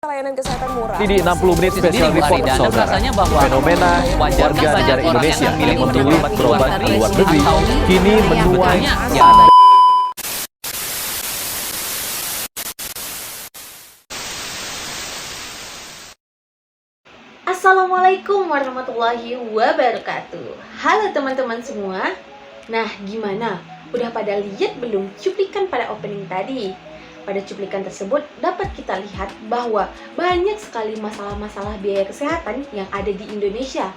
Layanan kesehatan murah. Ini di 60 menit special report saudara. Rasanya bahwa Fenomena warga negara Indonesia yang memilih berobat ke luar negeri kini menuai Assalamualaikum warahmatullahi wabarakatuh. Halo teman-teman semua. Nah, gimana? Udah pada lihat belum cuplikan pada opening tadi? Pada cuplikan tersebut dapat kita lihat bahwa banyak sekali masalah-masalah biaya kesehatan yang ada di Indonesia.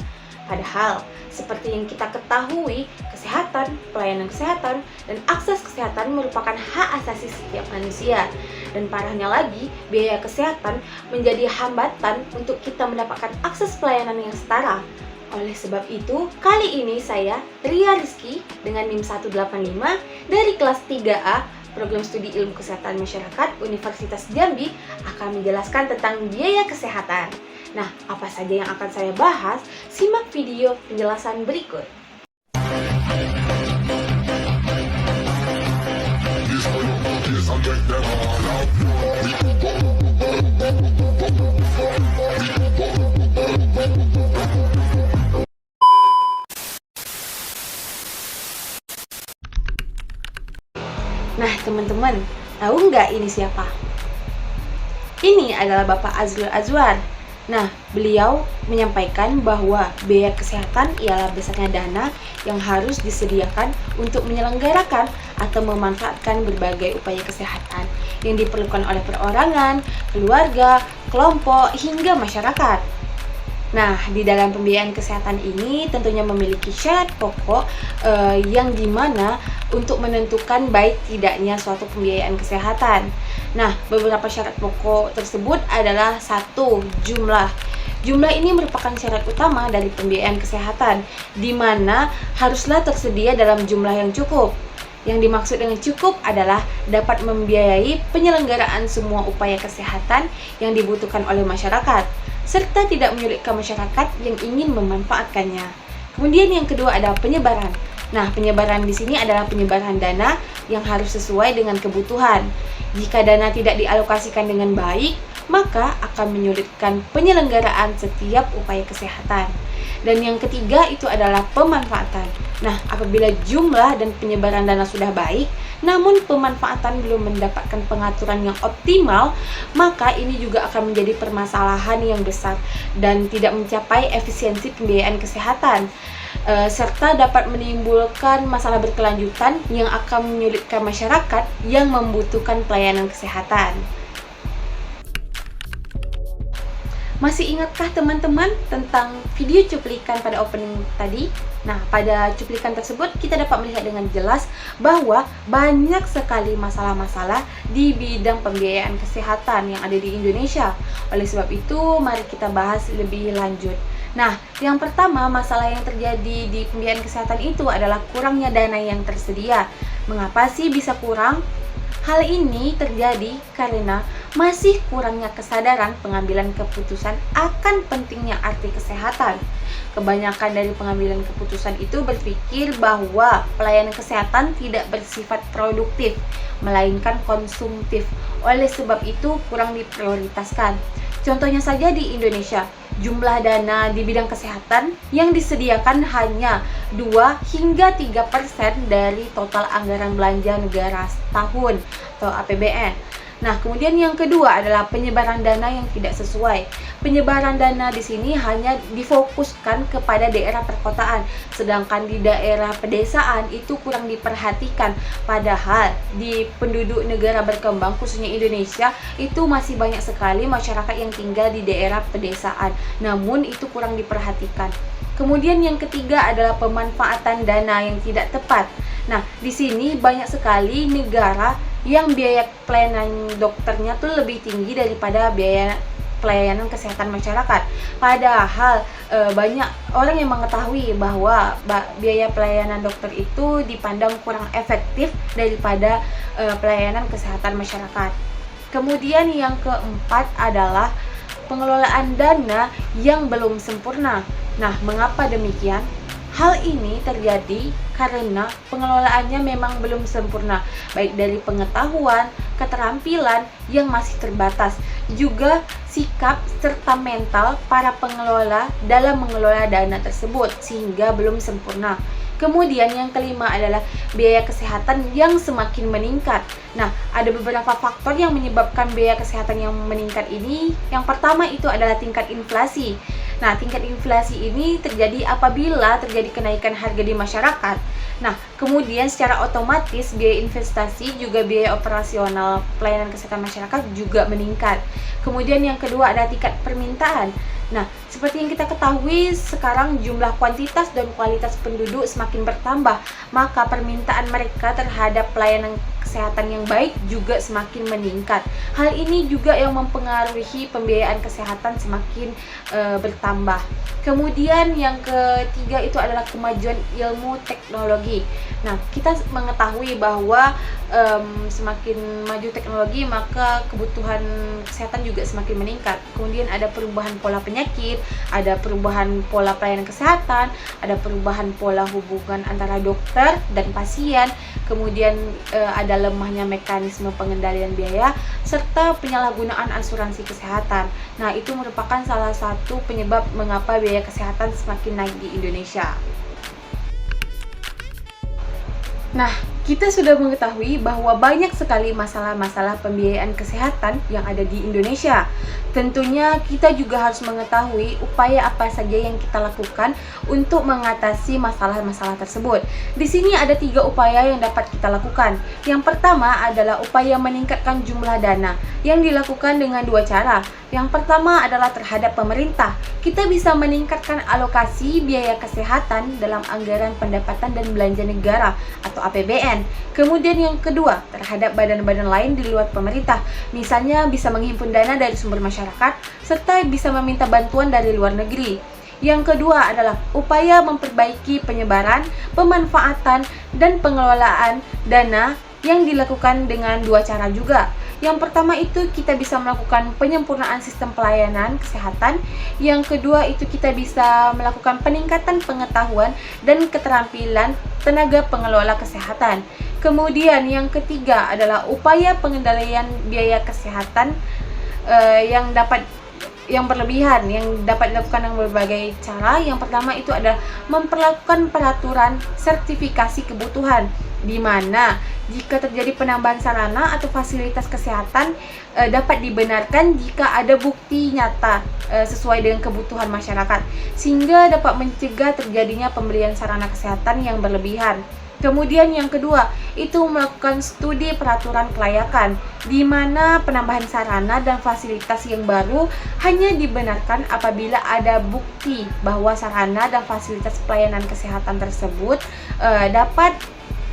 Padahal, seperti yang kita ketahui, kesehatan, pelayanan kesehatan, dan akses kesehatan merupakan hak asasi setiap manusia. Dan parahnya lagi, biaya kesehatan menjadi hambatan untuk kita mendapatkan akses pelayanan yang setara. Oleh sebab itu, kali ini saya, Ria Rizky, dengan NIM 185 dari kelas 3A, Program Studi Ilmu Kesehatan Masyarakat Universitas Jambi, akan menjelaskan tentang biaya kesehatan. Nah, apa saja yang akan saya bahas? Simak video penjelasan berikut. Nah, teman-teman, tahu nggak ini siapa? Ini adalah Bapak Azrul Azwar. Nah, beliau menyampaikan bahwa biaya kesehatan ialah besarnya dana yang harus disediakan untuk menyelenggarakan atau memanfaatkan berbagai upaya kesehatan yang diperlukan oleh perorangan, keluarga, kelompok, hingga masyarakat. Nah, di dalam pembiayaan kesehatan ini tentunya memiliki syarat pokok yang dimana untuk menentukan baik tidaknya suatu pembiayaan kesehatan. Nah, beberapa syarat pokok tersebut adalah 1. Jumlah. Jumlah ini merupakan syarat utama dari pembiayaan kesehatan, di mana haruslah tersedia dalam jumlah yang cukup. Yang dimaksud dengan cukup adalah dapat membiayai penyelenggaraan semua upaya kesehatan yang dibutuhkan oleh masyarakat, serta tidak menyulitkan masyarakat yang ingin memanfaatkannya. Kemudian yang kedua adalah penyebaran. Nah, penyebaran di sini adalah penyebaran dana yang harus sesuai dengan kebutuhan. Jika dana tidak dialokasikan dengan baik, maka akan menyulitkan penyelenggaraan setiap upaya kesehatan. Dan yang ketiga itu adalah pemanfaatan. Nah, apabila jumlah dan penyebaran dana sudah baik, namun pemanfaatan belum mendapatkan pengaturan yang optimal, maka ini juga akan menjadi permasalahan yang besar dan tidak mencapai efisiensi pembiayaan kesehatan, serta dapat menimbulkan masalah berkelanjutan yang akan menyulitkan masyarakat yang membutuhkan pelayanan kesehatan. Masih ingatkah teman-teman tentang video cuplikan pada opening tadi? Nah, pada cuplikan tersebut kita dapat melihat dengan jelas bahwa banyak sekali masalah-masalah di bidang pembiayaan kesehatan yang ada di Indonesia. Oleh sebab itu, mari kita bahas lebih lanjut. Nah, yang pertama, masalah yang terjadi di pembiayaan kesehatan itu adalah kurangnya dana yang tersedia. Mengapa sih bisa kurang? Hal ini terjadi karena masih kurangnya kesadaran pengambilan keputusan akan pentingnya arti kesehatan. Kebanyakan dari pengambilan keputusan itu berpikir bahwa pelayanan kesehatan tidak bersifat produktif, melainkan konsumtif. Oleh sebab itu kurang diprioritaskan. Contohnya saja di Indonesia, jumlah dana di bidang kesehatan yang disediakan hanya 2 hingga 3% dari total anggaran belanja negara setahun atau APBN. Nah, kemudian yang kedua adalah penyebaran dana yang tidak sesuai. Penyebaran dana di sini hanya difokuskan kepada daerah perkotaan, sedangkan di daerah pedesaan itu kurang diperhatikan. Padahal di penduduk negara berkembang, khususnya Indonesia, itu masih banyak sekali masyarakat yang tinggal di daerah pedesaan. Namun itu kurang diperhatikan. Kemudian yang ketiga adalah pemanfaatan dana yang tidak tepat. Nah, di sini banyak sekali negara yang biaya pelayanan dokternya tuh lebih tinggi daripada biaya pelayanan kesehatan masyarakat. Padahal banyak orang yang mengetahui bahwa biaya pelayanan dokter itu dipandang kurang efektif daripada pelayanan kesehatan masyarakat. Kemudian yang keempat adalah pengelolaan dana yang belum sempurna. Nah, mengapa demikian? Hal ini terjadi karena pengelolaannya memang belum sempurna, baik dari pengetahuan, keterampilan yang masih terbatas, juga sikap serta mental para pengelola dalam mengelola dana tersebut sehingga belum sempurna. Kemudian yang kelima adalah biaya kesehatan yang semakin meningkat. Nah, ada beberapa faktor yang menyebabkan biaya kesehatan yang meningkat ini. Yang pertama itu adalah tingkat inflasi. Nah, tingkat inflasi ini terjadi apabila terjadi kenaikan harga di masyarakat. Nah, kemudian secara otomatis biaya investasi juga biaya operasional pelayanan kesehatan masyarakat juga meningkat. Kemudian yang kedua adalah tingkat permintaan. Nah, seperti yang kita ketahui sekarang jumlah kuantitas dan kualitas penduduk semakin bertambah, maka permintaan mereka terhadap pelayanan kesehatan yang baik juga semakin meningkat. Hal ini juga yang mempengaruhi pembiayaan kesehatan semakin bertambah. Kemudian yang ketiga itu adalah kemajuan ilmu teknologi. Nah, kita mengetahui bahwa semakin maju teknologi maka kebutuhan kesehatan juga semakin meningkat. Kemudian ada perubahan pola penyakit, ada perubahan pola pelayanan kesehatan, ada perubahan pola hubungan antara dokter dan pasien, kemudian ada lemahnya mekanisme pengendalian biaya, serta penyalahgunaan asuransi kesehatan. Nah, itu merupakan salah satu penyebab mengapa biaya kesehatan semakin naik di Indonesia. Nah, kita sudah mengetahui bahwa banyak sekali masalah-masalah pembiayaan kesehatan yang ada di Indonesia. Tentunya kita juga harus mengetahui upaya apa saja yang kita lakukan untuk mengatasi masalah-masalah tersebut. Di sini ada 3 upaya yang dapat kita lakukan. Yang pertama adalah upaya meningkatkan jumlah dana yang dilakukan dengan 2 cara. Yang pertama adalah terhadap pemerintah. Kita bisa meningkatkan alokasi biaya kesehatan dalam anggaran pendapatan dan belanja negara atau APBN. Kemudian yang kedua, terhadap badan-badan lain di luar pemerintah. Misalnya bisa menghimpun dana dari sumber masyarakat, serta bisa meminta bantuan dari luar negeri. Yang kedua adalah upaya memperbaiki penyebaran, pemanfaatan, dan pengelolaan dana yang dilakukan dengan 2 cara juga. Yang pertama itu kita bisa melakukan penyempurnaan sistem pelayanan kesehatan. Yang kedua itu kita bisa melakukan peningkatan pengetahuan dan keterampilan tenaga pengelola kesehatan. Kemudian yang ketiga adalah upaya pengendalian biaya kesehatan yang berlebihan yang dapat dilakukan dengan berbagai cara. Yang pertama itu adalah memperlakukan peraturan sertifikasi kebutuhan, di mana jika terjadi penambahan sarana atau fasilitas kesehatan dapat dibenarkan jika ada bukti nyata sesuai dengan kebutuhan masyarakat, sehingga dapat mencegah terjadinya pemberian sarana kesehatan yang berlebihan. Kemudian yang kedua, itu melakukan studi peraturan kelayakan, di mana penambahan sarana dan fasilitas yang baru hanya dibenarkan apabila ada bukti bahwa sarana dan fasilitas pelayanan kesehatan tersebut dapat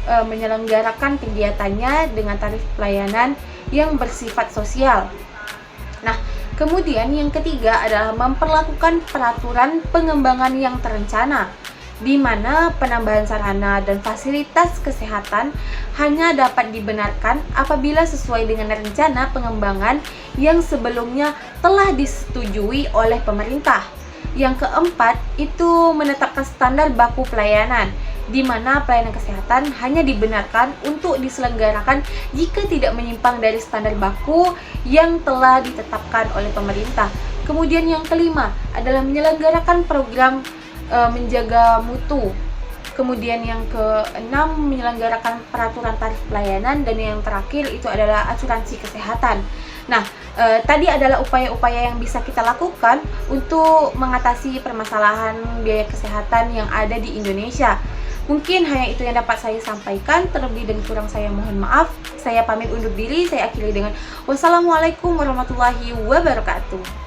menyelenggarakan kegiatannya dengan tarif pelayanan yang bersifat sosial. Nah, kemudian yang ketiga adalah memperlakukan peraturan pengembangan yang terencana, di mana penambahan sarana dan fasilitas kesehatan hanya dapat dibenarkan apabila sesuai dengan rencana pengembangan yang sebelumnya telah disetujui oleh pemerintah. Yang keempat, itu menetapkan standar baku pelayanan, di mana pelayanan kesehatan hanya dibenarkan untuk diselenggarakan jika tidak menyimpang dari standar baku yang telah ditetapkan oleh pemerintah. Kemudian yang kelima adalah menyelenggarakan program menjaga mutu. Kemudian yang keenam, menyelenggarakan peraturan tarif pelayanan, dan yang terakhir itu adalah asuransi kesehatan. Nah, tadi adalah upaya-upaya yang bisa kita lakukan untuk mengatasi permasalahan biaya kesehatan yang ada di Indonesia. Mungkin hanya itu yang dapat saya sampaikan. Terlebih dan kurang saya mohon maaf. Saya pamit undur diri. Saya akhiri dengan wassalamualaikum warahmatullahi wabarakatuh.